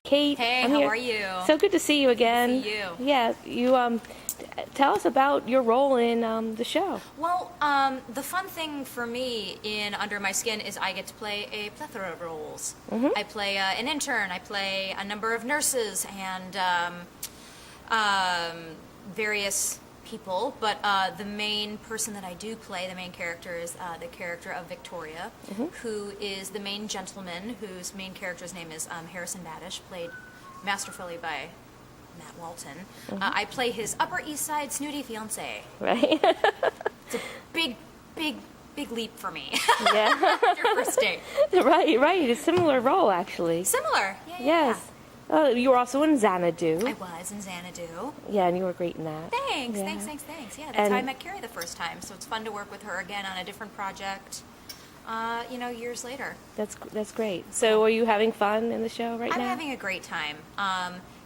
Kate. Hey, I'm how here. are you? So good to see you again. Good to see you. Yeah, you tell us about your role in the show. Well, the fun thing for me in Under My Skin is I get to play a plethora of roles. I play an intern, I play a number of nurses and various people, but the main person that I do play, the main character, is the character of Victoria, who is the main gentleman, whose main character's name is Harrison Badish, played masterfully by Matt Walton. I play his Upper East Side snooty fiance. Right. It's a big leap for me. Yeah. After first date. Right. A similar role, actually. Similar. Yeah, Yes. You were also in Xanadu. I was in Xanadu. Yeah, and you were great in that. Thanks. Yeah. Yeah, that's how I met Carrie the first time. So it's fun to work with her again on a different project. Years later. That's great. So, are you having fun in the show right now? I'm having a great time.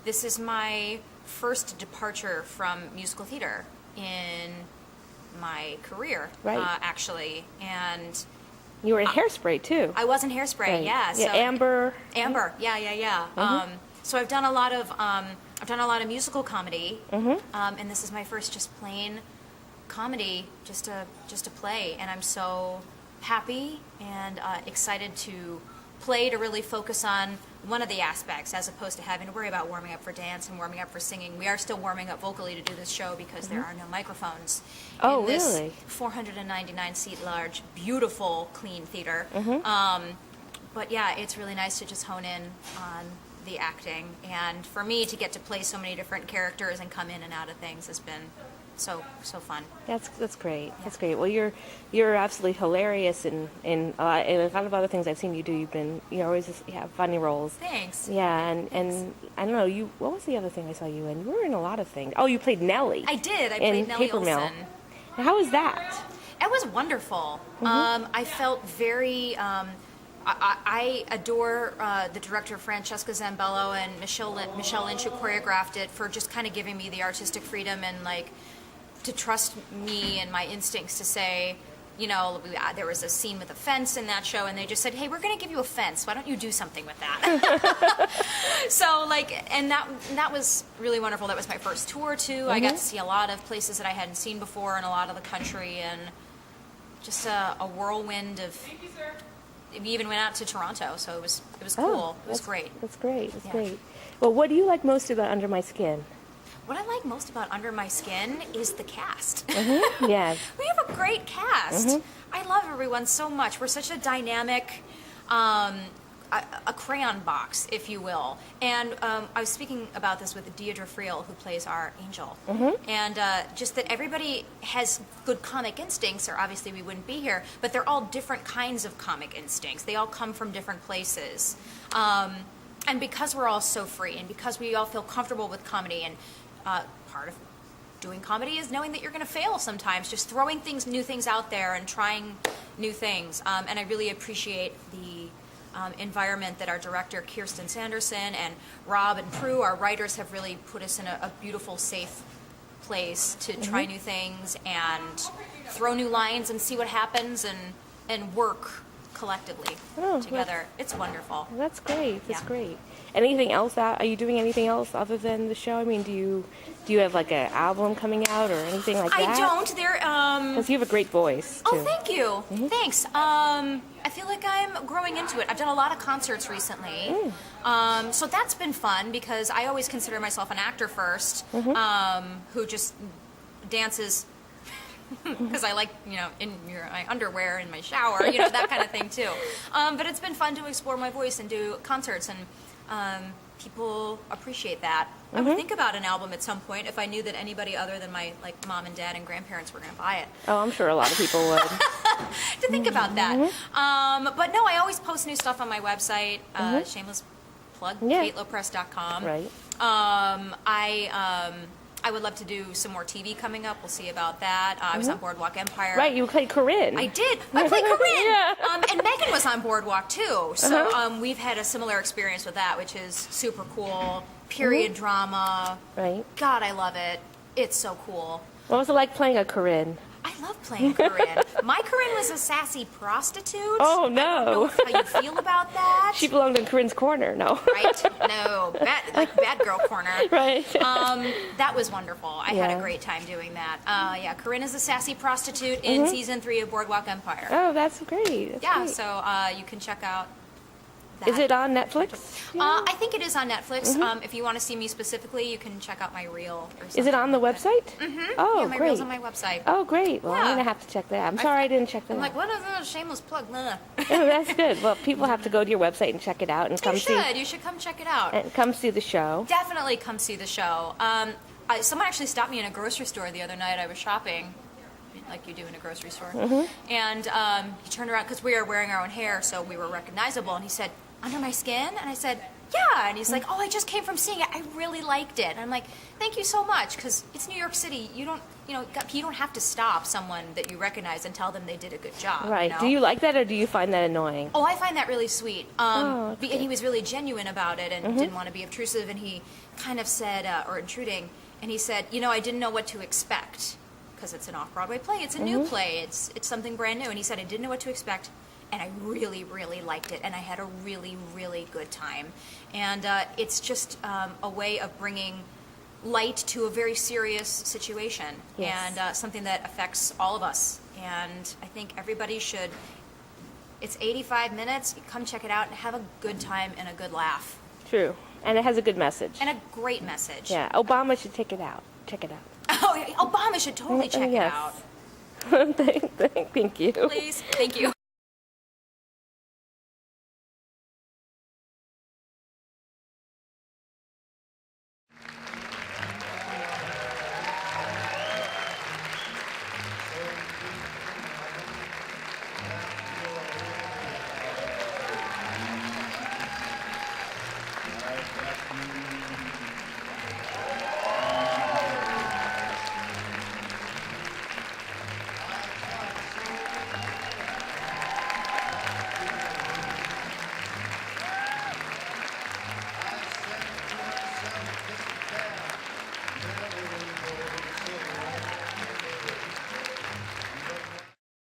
This is my first departure from musical theater in my career, Right. actually. And You were in Hairspray too. I was in Hairspray, Right. yeah. Yeah, So Amber. Yeah. So I've done a lot of musical comedy, and this is my first just plain comedy, just to play, and I'm so happy and excited to play, to really focus on one of the aspects as opposed to having to worry about warming up for dance and warming up for singing. We are still warming up vocally to do this show because there are no microphones Oh, in this really? 499 seat large, beautiful, clean theater. But yeah, it's really nice to just hone in on the acting, and for me to get to play so many different characters and come in and out of things has been so fun. That's great. Yeah. That's great. Well, you're absolutely hilarious in a lot of other things I've seen you do. You always have funny roles. Thanks. Yeah, and I don't know, what was the other thing I saw you in? You were in a lot of things. Oh, you played Nellie. I did. I in played Nellie Paper Mill. Olsen. How was that? It was wonderful. I felt very. I adore the director Francesca Zambello and Michelle Lynch, who choreographed it, for just kind of giving me the artistic freedom and to trust me and my instincts to say, there was a scene with a fence in that show, and they just said, hey, we're going to give you a fence. Why don't you do something with that? So, and that was really wonderful. That was my first tour, too. I got to see a lot of places that I hadn't seen before in a lot of the country, and just a whirlwind of... Thank you, sir. We even went out to Toronto, so it was cool. It was great. That's great. That's great. Well, what do you like most about Under My Skin? What I like most about Under My Skin is the cast. Yes. We have a great cast. I love everyone so much. We're such a dynamic, a crayon box, if you will. And I was speaking about this with Deidre Friel, who plays our angel. And just that everybody has good comic instincts, or obviously we wouldn't be here, but they're all different kinds of comic instincts. They all come from different places. And because we're all so free, and because we all feel comfortable with comedy, and part of doing comedy is knowing that you're going to fail sometimes, just throwing new things out there and trying new things. And I really appreciate the environment that our director, Kirsten Sanderson, and Rob and Prue, our writers, have really put us in a beautiful, safe place to try new things and throw new lines and see what happens, and work collectively together. It's wonderful. That's great. That's great. Anything else? Are you doing anything else other than the show? I mean, do you have an album coming out or anything like that? I don't. Because you have a great voice, too. Oh, thank you. Thanks. I feel like I'm growing into it. I've done a lot of concerts recently. So that's been fun, because I always consider myself an actor first, who just dances because I like, in my underwear in my shower, that kind of thing too. But it's been fun to explore my voice and do concerts, and people appreciate that. I would think about an album at some point if I knew that anybody other than my mom and dad and grandparents were going to buy it. Oh, I'm sure a lot of people would. To think about that. But no, I always post new stuff on my website. Shameless plug, KateLoprest.com. Right. I would love to do some more TV coming up. We'll see about that. I was on Boardwalk Empire. Right, you played Corinne. I did. I played Corinne. Yeah. And Megan was on Boardwalk, too. So we've had a similar experience with that, which is super cool. Period drama. Right. God, I love it. It's so cool. What was it like playing a Corinne? I love playing Corinne. My Corinne was a sassy prostitute. Oh, I don't know no. how you feel about that. She belonged in Corinne's corner, no? Right? No, bad girl corner. Right. That was wonderful. I had a great time doing that. Yeah, Corinne is a sassy prostitute in season 3 of Boardwalk Empire. Oh, that's great. That's great. So you can check out that. Is it on Netflix? I think it is on Netflix. If you want to see me specifically, you can check out my reel. Or Is it on the something like website? that. Oh, Yeah, my great. reel's on my website. Oh, great. Well, I'm Yeah. going to have to check that out. I'm sorry I didn't check that I'm out. like, what is a shameless plug? Blah. Oh, that's good. Well, people have to go to your website and check it out and come You should come check it out. come see the show. Definitely come see the show. Someone actually stopped me in a grocery store the other night. I was shopping, like you do in a grocery store. And he turned around, because we were wearing our own hair, so we were recognizable. And he said, "Under my skin?" And I said, "Yeah." And he's like, "Oh, I just came from seeing it. I really liked it." And I'm like, "Thank you so much," because it's New York City. You don't have to stop someone that you recognize and tell them they did a good job. Right. You know? Do you like that or do you find that annoying? Oh, I find that really sweet. Oh, And he was really genuine about it and didn't want to be obtrusive. And he kind of said, or intruding, and he said, I didn't know what to expect, because it's an off-Broadway play. It's a new play. It's something brand new. And he said, I didn't know what to expect, and I really, really liked it. And I had a really, really good time. And it's just a way of bringing light to a very serious situation. Yes. And something that affects all of us. And I think everybody should. It's 85 minutes. Come check it out and have a good time and a good laugh. True. And it has a good message. And a great message. Yeah. Obama should check it out. Check it out. Oh, yeah, Obama should totally check Yes. it out. Thank you. Please. Thank you.